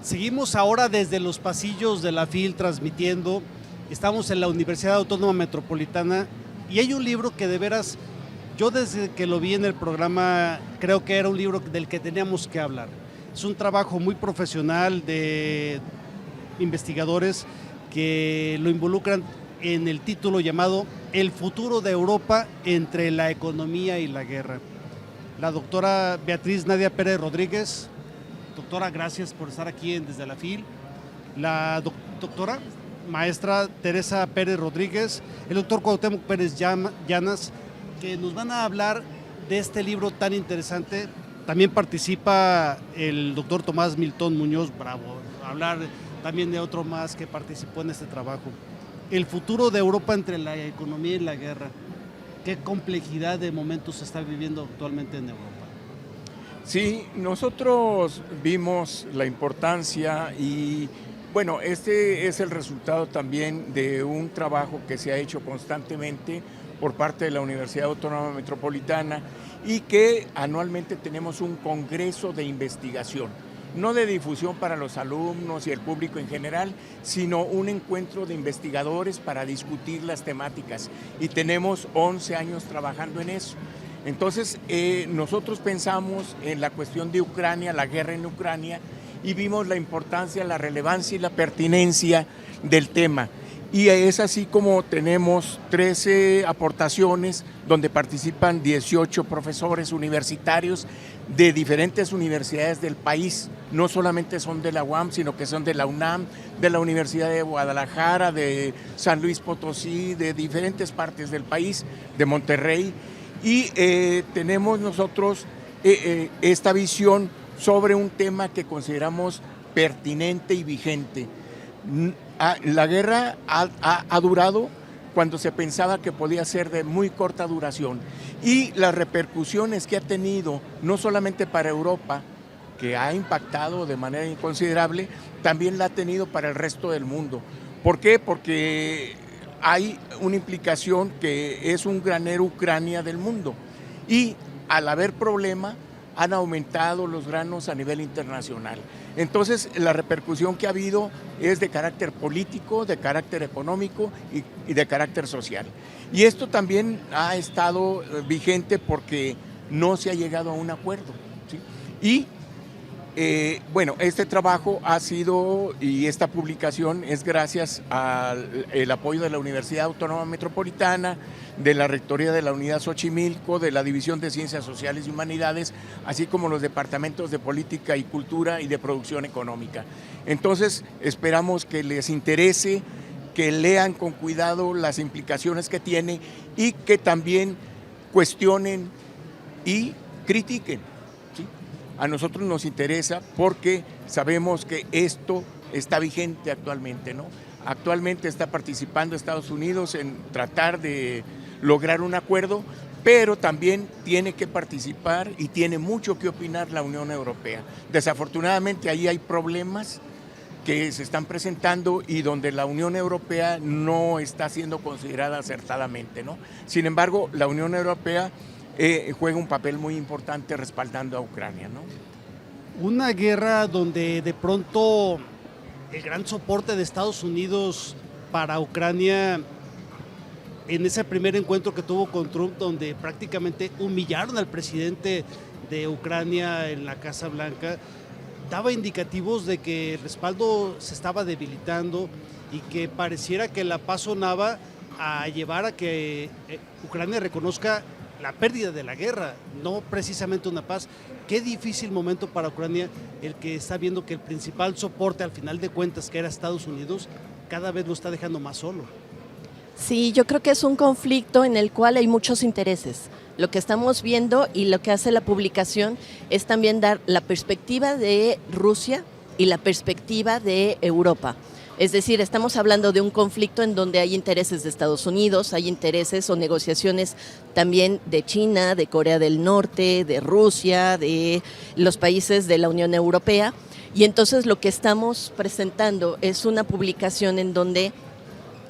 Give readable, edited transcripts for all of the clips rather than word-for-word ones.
Seguimos ahora desde los pasillos de la FIL transmitiendo. Estamos en la Universidad Autónoma Metropolitana y hay un libro que de veras, yo desde que lo vi en el programa, creo que era un libro del que teníamos que hablar. Es un trabajo muy profesional de investigadores que lo involucran en el título llamado El futuro de Europa entre la economía y la guerra. La doctora Beatriz Nadia Pérez Rodríguez. Doctora, gracias por estar aquí Desde la FIL. La doctora, maestra Teresa Pérez Rodríguez, el doctor Cuauhtémoc Pérez Llanas, que nos van a hablar de este libro tan interesante. También participa el doctor Tomás Milton Muñoz Bravo, hablar también de otro más que participó en este trabajo. El futuro de Europa entre la economía y la guerra. ¿Qué complejidad de momentos se está viviendo actualmente en Europa? Sí, nosotros vimos la importancia y bueno, este es el resultado también de un trabajo que se ha hecho constantemente por parte de la Universidad Autónoma Metropolitana y que anualmente tenemos un congreso de investigación, no de difusión para los alumnos y el público en general, sino un encuentro de investigadores para discutir las temáticas y tenemos 11 años trabajando en eso. Entonces, nosotros pensamos en la cuestión de Ucrania, la guerra en Ucrania, y vimos la importancia, la relevancia y la pertinencia del tema. Y es así como tenemos 13 aportaciones donde participan 18 profesores universitarios de diferentes universidades del país. No solamente son de la UAM, sino que son de la UNAM, de la Universidad de Guadalajara, de San Luis Potosí, de diferentes partes del país, de Monterrey. Y tenemos nosotros esta visión sobre un tema que consideramos pertinente y vigente. La guerra ha durado cuando se pensaba que podía ser de muy corta duración y las repercusiones que ha tenido no solamente para Europa, que ha impactado de manera inconsiderable, también la ha tenido para el resto del mundo. ¿Por qué? Porque hay una implicación que es un granero Ucrania del mundo y al haber problema han aumentado los granos a nivel internacional. Entonces la repercusión que ha habido es de carácter político, de carácter económico y de carácter social. Y esto también ha estado vigente porque no se ha llegado a un acuerdo, ¿sí? Y bueno, este trabajo ha sido, y esta publicación es gracias al apoyo de la Universidad Autónoma Metropolitana, de la Rectoría de la Unidad Xochimilco, de la División de Ciencias Sociales y Humanidades, así como los departamentos de Política y Cultura y de Producción Económica. Entonces, esperamos que les interese, que lean con cuidado las implicaciones que tiene y que también cuestionen y critiquen. A nosotros nos interesa porque sabemos que esto está vigente actualmente, ¿no? Actualmente está participando Estados Unidos en tratar de lograr un acuerdo, pero también tiene que participar y tiene mucho que opinar la Unión Europea. Desafortunadamente ahí hay problemas que se están presentando y donde la Unión Europea no está siendo considerada acertadamente, ¿no? Sin embargo, la Unión Europea juega un papel muy importante respaldando a Ucrania, ¿no? Una guerra donde de pronto el gran soporte de Estados Unidos para Ucrania, en ese primer encuentro que tuvo con Trump, donde prácticamente humillaron al presidente de Ucrania en la Casa Blanca, daba indicativos de que el respaldo se estaba debilitando y que pareciera que la paz sonaba a llevar a que Ucrania reconozca la pérdida de la guerra, no precisamente una paz. Qué difícil momento para Ucrania el que está viendo que el principal soporte al final de cuentas, que era Estados Unidos, cada vez lo está dejando más solo. Sí, yo creo que es un conflicto en el cual hay muchos intereses. Lo que estamos viendo y lo que hace la publicación es también dar la perspectiva de Rusia y la perspectiva de Europa. Es decir, estamos hablando de un conflicto en donde hay intereses de Estados Unidos, hay intereses o negociaciones también de China, de Corea del Norte, de Rusia, de los países de la Unión Europea. Y entonces lo que estamos presentando es una publicación en donde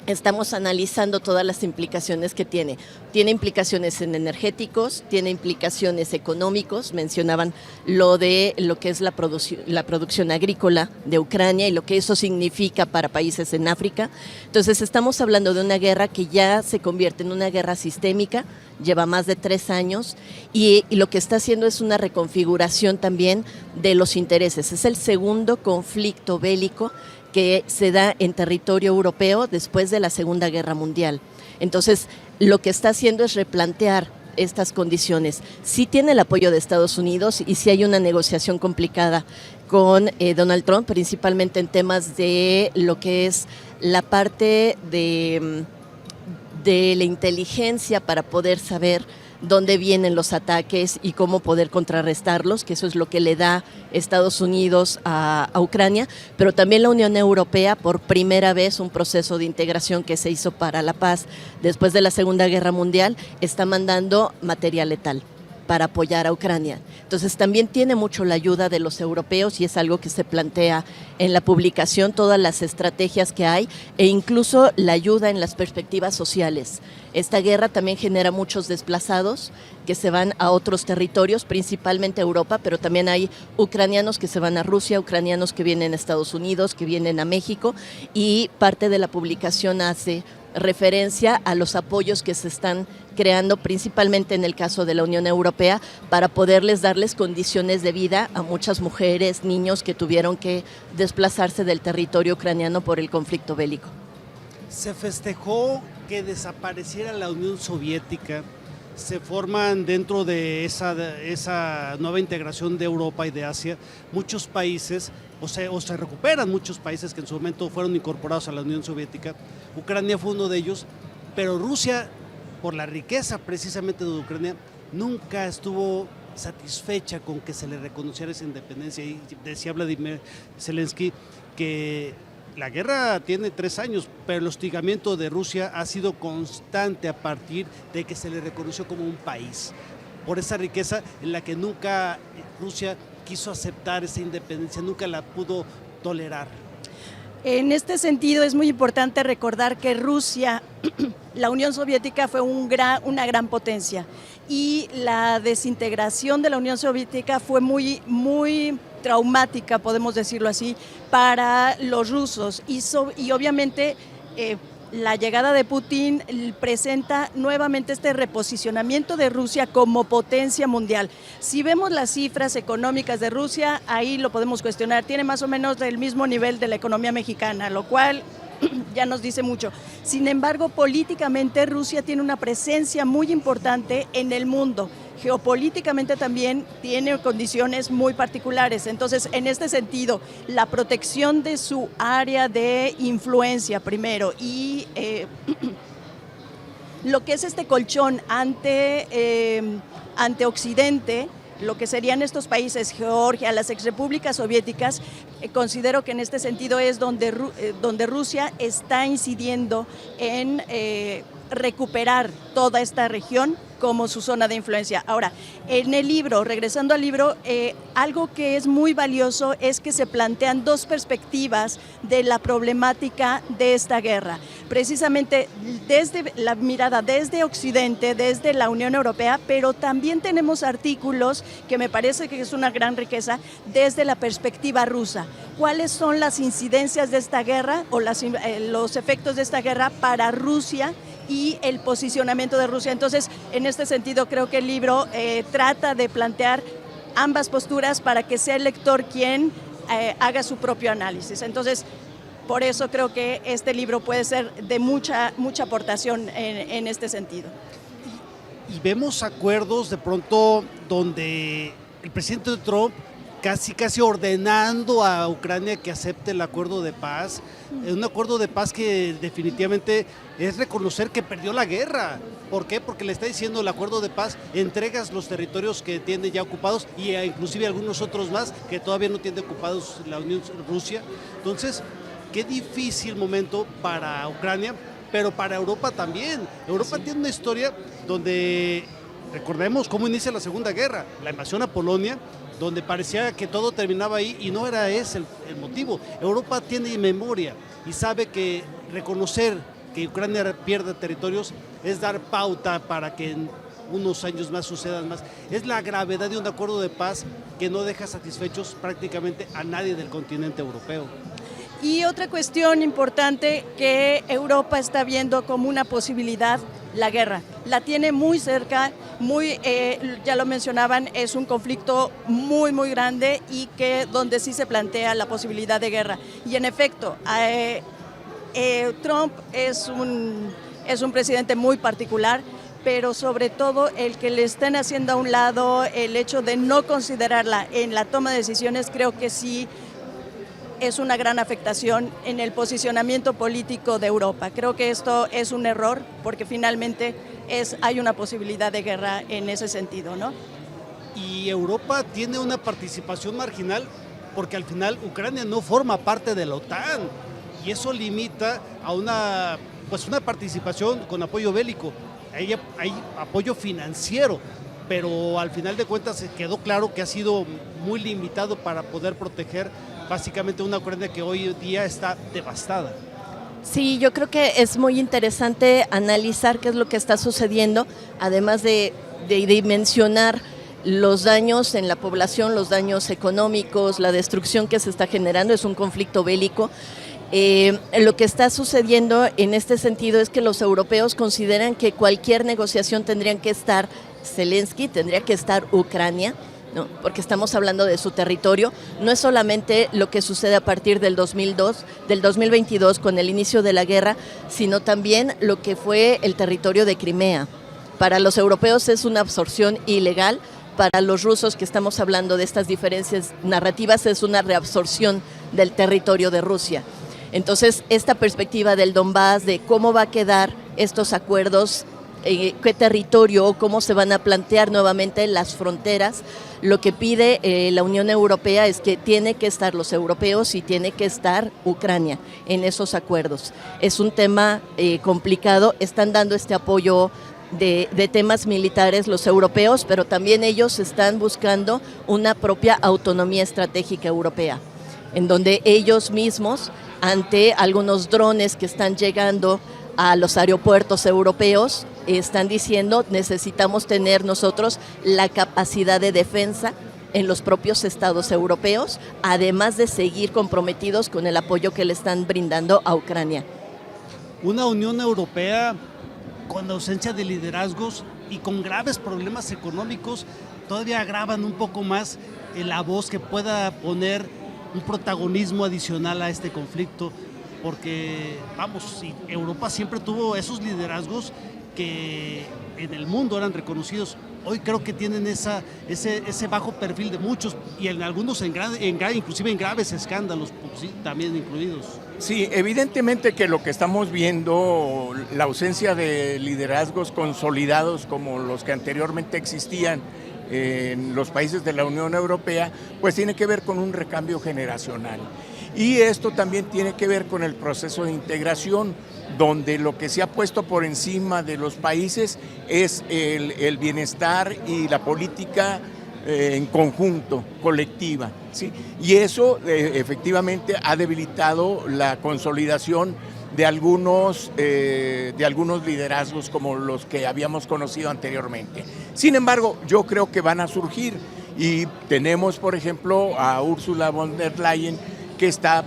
estamos analizando todas las implicaciones que tiene. Tiene implicaciones en energéticos, tiene implicaciones económicos, mencionaban lo que es la producción agrícola de Ucrania y lo que eso significa para países en África. Entonces estamos hablando de una guerra que ya se convierte en una guerra sistémica, lleva más de 3 años y lo que está haciendo es una reconfiguración también de los intereses. Es el segundo conflicto bélico que se da en territorio europeo después de la Segunda Guerra Mundial. Entonces, lo que está haciendo es replantear estas condiciones. Sí tiene el apoyo de Estados Unidos y sí hay una negociación complicada con Donald Trump, principalmente en temas de lo que es la parte de la inteligencia para poder saber dónde vienen los ataques y cómo poder contrarrestarlos, que eso es lo que le da Estados Unidos a Ucrania, pero también la Unión Europea, por primera vez, un proceso de integración que se hizo para la paz después de la Segunda Guerra Mundial, está mandando material letal para apoyar a Ucrania. Entonces también tiene mucho la ayuda de los europeos y es algo que se plantea en la publicación, todas las estrategias que hay e incluso la ayuda en las perspectivas sociales. Esta guerra también genera muchos desplazados que se van a otros territorios, principalmente a Europa, pero también hay ucranianos que se van a Rusia, ucranianos que vienen a Estados Unidos, que vienen a México, y parte de la publicación hace referencia a los apoyos que se están creando, principalmente en el caso de la Unión Europea, para poderles darles condiciones de vida a muchas mujeres, niños que tuvieron que desplazarse del territorio ucraniano por el conflicto bélico. Se festejó que desapareciera la Unión Soviética. Se forman dentro de esa nueva integración de Europa y de Asia muchos países, o se recuperan muchos países que en su momento fueron incorporados a la Unión Soviética. Ucrania fue uno de ellos, pero Rusia, por la riqueza precisamente de Ucrania, nunca estuvo satisfecha con que se le reconociera esa independencia. Y decía Vladimir Zelensky que la guerra tiene 3 años, pero el hostigamiento de Rusia ha sido constante a partir de que se le reconoció como un país, por esa riqueza en la que nunca Rusia quiso aceptar esa independencia, nunca la pudo tolerar. En este sentido es muy importante recordar que Rusia, la Unión Soviética fue una gran potencia y la desintegración de la Unión Soviética fue muy traumática, podemos decirlo así, para los rusos y obviamente la llegada de Putin presenta nuevamente este reposicionamiento de Rusia como potencia mundial. Si vemos las cifras económicas de Rusia, ahí lo podemos cuestionar, tiene más o menos el mismo nivel de la economía mexicana, lo cual ya nos dice mucho. Sin embargo, políticamente Rusia tiene una presencia muy importante en el mundo. Geopolíticamente también tiene condiciones muy particulares. Entonces, en este sentido, la protección de su área de influencia primero y lo que es este colchón ante Occidente, lo que serían estos países, Georgia, las exrepúblicas soviéticas, considero que en este sentido es donde Rusia está incidiendo en recuperar toda esta región como su zona de influencia. Ahora, en el libro, regresando al libro, algo que es muy valioso es que se plantean 2 perspectivas de la problemática de esta guerra. Precisamente desde la mirada desde Occidente, desde la Unión Europea, pero también tenemos artículos que me parece que es una gran riqueza desde la perspectiva rusa. ¿Cuáles son las incidencias de esta guerra o los efectos de esta guerra para Rusia y el posicionamiento de Rusia? Entonces, en este sentido, creo que el libro trata de plantear ambas posturas para que sea el lector quien haga su propio análisis. Entonces, por eso creo que este libro puede ser de mucha aportación en este sentido. Y vemos acuerdos de pronto donde el presidente Trump casi ordenando a Ucrania que acepte el acuerdo de paz, un acuerdo de paz que definitivamente es reconocer que perdió la guerra. ¿Por qué? Porque le está diciendo el acuerdo de paz, entregas los territorios que tiene ya ocupados y inclusive algunos otros más que todavía no tiene ocupados la Unión Rusia. Entonces, qué difícil momento para Ucrania, pero para Europa también. Europa tiene una historia donde, recordemos cómo inicia la Segunda Guerra, la invasión a Polonia, donde parecía que todo terminaba ahí y no era ese el motivo. Europa tiene memoria y sabe que reconocer que Ucrania pierda territorios es dar pauta para que en unos años más sucedan más. Es la gravedad de un acuerdo de paz que no deja satisfechos prácticamente a nadie del continente europeo. Y otra cuestión importante que Europa está viendo como una posibilidad, la guerra. La tiene muy cerca, ya lo mencionaban, es un conflicto muy, muy grande y que donde sí se plantea la posibilidad de guerra. Y en efecto, Trump es un presidente muy particular, pero sobre todo el que le estén haciendo a un lado el hecho de no considerarla en la toma de decisiones, creo que sí es una gran afectación en el posicionamiento político de Europa. Creo que esto es un error porque finalmente hay una posibilidad de guerra en ese sentido, ¿no? Y Europa tiene una participación marginal porque al final Ucrania no forma parte de la OTAN y eso limita a una participación con apoyo bélico. Hay apoyo financiero, pero al final de cuentas se quedó claro que ha sido muy limitado para poder proteger básicamente una Ucrania que hoy día está devastada. Sí, yo creo que es muy interesante analizar qué es lo que está sucediendo, además de dimensionar los daños en la población, los daños económicos, la destrucción que se está generando. Es un conflicto bélico. Lo que está sucediendo en este sentido es que los europeos consideran que cualquier negociación tendría que estar Zelensky, tendría que estar Ucrania, ¿no? Porque estamos hablando de su territorio. No es solamente lo que sucede a partir del 2022 con el inicio de la guerra, sino también lo que fue el territorio de Crimea. Para los europeos es una absorción ilegal, para los rusos, que estamos hablando de estas diferencias narrativas, es una reabsorción del territorio de Rusia. Entonces, esta perspectiva del Donbass, de cómo va a quedar estos acuerdos, qué territorio, cómo se van a plantear nuevamente las fronteras, lo que pide la Unión Europea es que tiene que estar los europeos y tiene que estar Ucrania en esos acuerdos. Es un tema complicado, están dando este apoyo de temas militares los europeos, pero también ellos están buscando una propia autonomía estratégica europea, en donde ellos mismos, ante algunos drones que están llegando a los aeropuertos europeos, están diciendo necesitamos tener nosotros la capacidad de defensa en los propios estados europeos, además de seguir comprometidos con el apoyo que le están brindando a Ucrania. Una Unión Europea con ausencia de liderazgos y con graves problemas económicos todavía agravan un poco más la voz que pueda poner un protagonismo adicional a este conflicto, porque Europa siempre tuvo esos liderazgos que en el mundo eran reconocidos. Hoy creo que tienen ese bajo perfil de muchos y en algunos inclusive en graves escándalos también incluidos. Sí, evidentemente que lo que estamos viendo, la ausencia de liderazgos consolidados como los que anteriormente existían en los países de la Unión Europea, pues tiene que ver con un recambio generacional. Y esto también tiene que ver con el proceso de integración, donde lo que se ha puesto por encima de los países es el bienestar y la política en conjunto, colectiva, ¿sí? Y eso efectivamente ha debilitado la consolidación de algunos liderazgos como los que habíamos conocido anteriormente. Sin embargo, yo creo que van a surgir y tenemos, por ejemplo, a Ursula von der Leyen, que está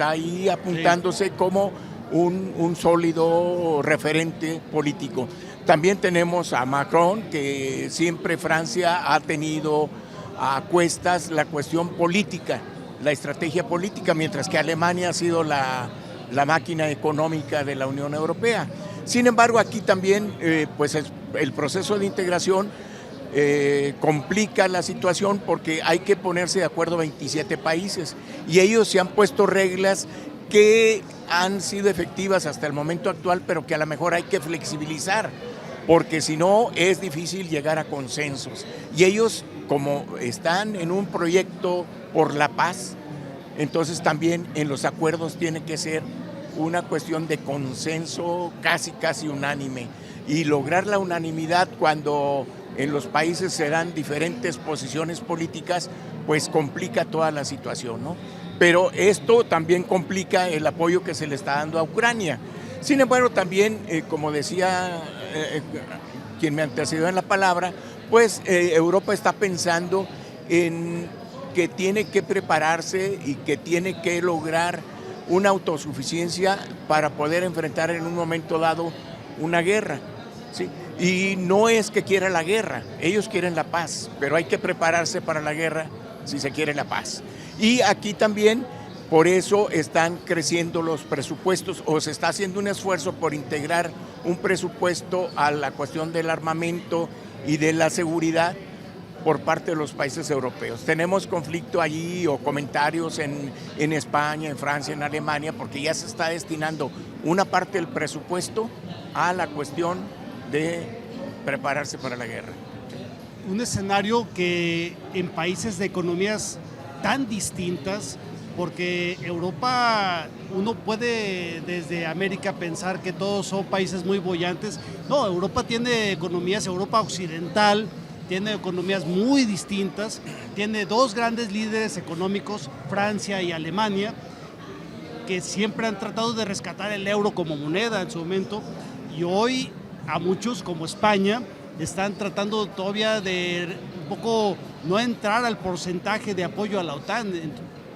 ahí apuntándose como un sólido referente político. También tenemos a Macron, que siempre Francia ha tenido a cuestas la cuestión política, la estrategia política, mientras que Alemania ha sido la máquina económica de la Unión Europea. Sin embargo, aquí también pues el proceso de integración complica la situación porque hay que ponerse de acuerdo 27 países y ellos se han puesto reglas que han sido efectivas hasta el momento actual, pero que a lo mejor hay que flexibilizar, porque si no es difícil llegar a consensos. Y ellos, como están en un proyecto por la paz, entonces también en los acuerdos tiene que ser una cuestión de consenso casi unánime. Y lograr la unanimidad cuando en los países se dan diferentes posiciones políticas, pues complica toda la situación, ¿no? Pero esto también complica el apoyo que se le está dando a Ucrania. Sin embargo, también, como decía quien me antecedió en la palabra, pues Europa está pensando en que tiene que prepararse y que tiene que lograr una autosuficiencia para poder enfrentar en un momento dado una guerra, ¿sí? Y no es que quiera la guerra, ellos quieren la paz, pero hay que prepararse para la guerra si se quiere la paz. Y aquí también, por eso están creciendo los presupuestos, o se está haciendo un esfuerzo por integrar un presupuesto a la cuestión del armamento y de la seguridad por parte de los países europeos. Tenemos conflicto allí o comentarios en España, en Francia, en Alemania, porque ya se está destinando una parte del presupuesto a la cuestión de prepararse para la guerra. Un escenario que en países de economías tan distintas, porque Europa, uno puede desde América pensar que todos son países muy bollantes. No, Europa tiene economías, Europa occidental tiene economías muy distintas, tiene dos grandes líderes económicos, Francia y Alemania, que siempre han tratado de rescatar el euro como moneda en su momento, y hoy a muchos, como España, están tratando todavía de un poco no entrar al porcentaje de apoyo a la OTAN.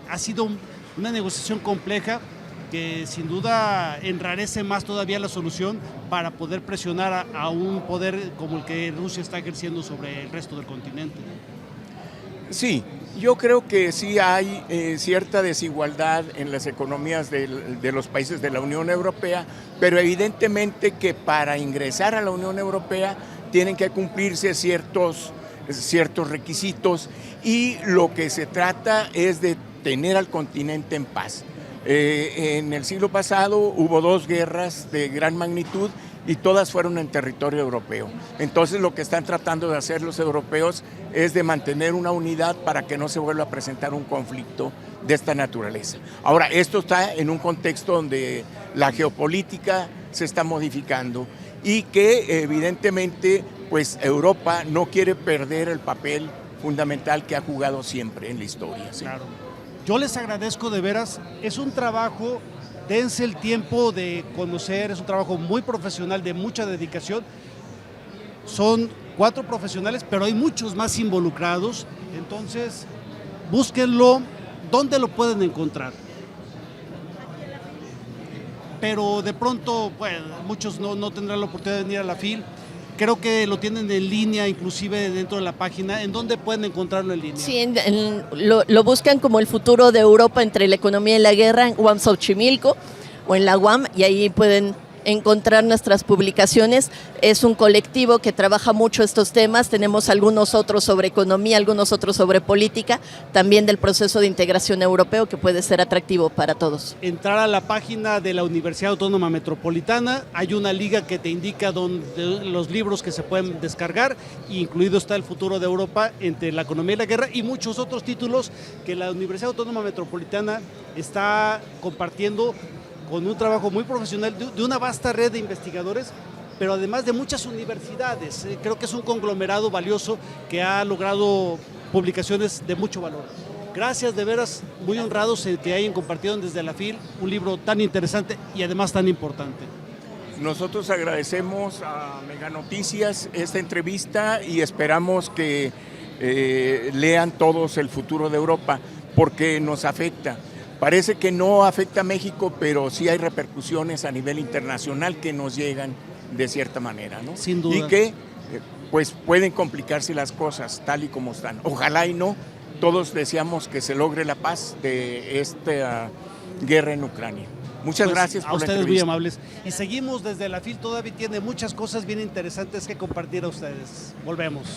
Ha sido una negociación compleja que sin duda enrarece más todavía la solución para poder presionar a un poder como el que Rusia está ejerciendo sobre el resto del continente. Sí, yo creo que sí hay cierta desigualdad en las economías de los países de la Unión Europea, pero evidentemente que para ingresar a la Unión Europea tienen que cumplirse ciertos requisitos, y lo que se trata es de tener al continente en paz. En el siglo pasado hubo 2 guerras de gran magnitud y todas fueron en territorio europeo. Entonces lo que están tratando de hacer los europeos es de mantener una unidad para que no se vuelva a presentar un conflicto de esta naturaleza. Ahora, esto está en un contexto donde la geopolítica se está modificando y que evidentemente pues Europa no quiere perder el papel fundamental que ha jugado siempre en la historia, ¿sí? Claro. Yo les agradezco de veras, es un trabajo, dense el tiempo de conocer, es un trabajo muy profesional, de mucha dedicación. Son 4 profesionales, pero hay muchos más involucrados, entonces búsquenlo. ¿Dónde lo pueden encontrar? Pero de pronto, bueno, muchos no tendrán la oportunidad de venir a la FIL. Creo que lo tienen en línea, inclusive dentro de la página. ¿En dónde pueden encontrarlo en línea? Sí, lo buscan como el futuro de Europa entre la economía y la guerra en UAM Xochimilco o en la UAM, y ahí pueden encontrar nuestras publicaciones. Es un colectivo que trabaja mucho estos temas, tenemos algunos otros sobre economía, algunos otros sobre política, también del proceso de integración europeo, que puede ser atractivo para todos. Entrar a la página de la Universidad Autónoma Metropolitana, hay una liga que te indica los libros que se pueden descargar, incluido está El futuro de Europa entre la economía y la guerra, y muchos otros títulos que la Universidad Autónoma Metropolitana está compartiendo con un trabajo muy profesional de una vasta red de investigadores, pero además de muchas universidades. Creo que es un conglomerado valioso que ha logrado publicaciones de mucho valor. Gracias, de veras, muy honrados en que hayan compartido desde la FIL un libro tan interesante y además tan importante. Nosotros agradecemos a Mega Noticias esta entrevista y esperamos que lean todos El futuro de Europa, porque nos afecta. Parece que no afecta a México, pero sí hay repercusiones a nivel internacional que nos llegan de cierta manera, ¿no? Sin duda. Y que pues pueden complicarse las cosas tal y como están. Ojalá y no. Todos deseamos que se logre la paz de esta guerra en Ucrania. Muchas gracias por la entrevista. A ustedes muy amables. Y seguimos desde la FIL, todavía tiene muchas cosas bien interesantes que compartir a ustedes. Volvemos.